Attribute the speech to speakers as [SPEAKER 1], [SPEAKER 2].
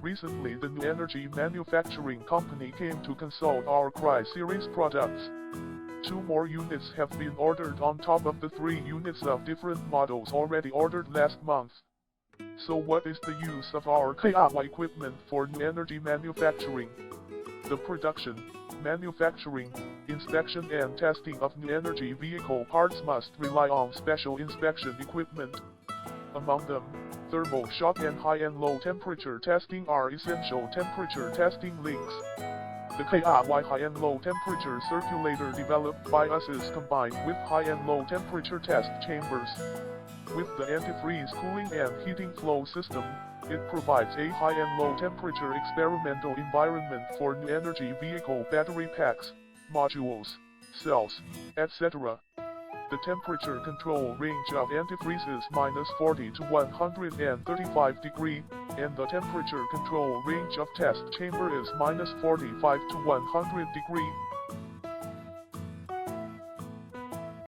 [SPEAKER 1] Recently the new energy manufacturing company came to consult our KRY series products. 2 more units have been ordered on top of the 3 units of different models already ordered last month. So what is the use of our KRY equipment for new energy manufacturing? The production, manufacturing, inspection and testing of new energy vehicle parts must rely on special inspection equipment. Among them, thermal shock and high and low temperature testing are essential temperature testing links. The KRY high and low temperature circulator developed by us is combined with high and low temperature test chambers. With the antifreeze cooling and heating flow system, it provides a high and low temperature experimental environment for new energy vehicle battery packs, modules, cells, etc. The temperature control range of antifreeze is -40 to 135 degrees, and the temperature control range of test chamber is -45 to 100 degrees.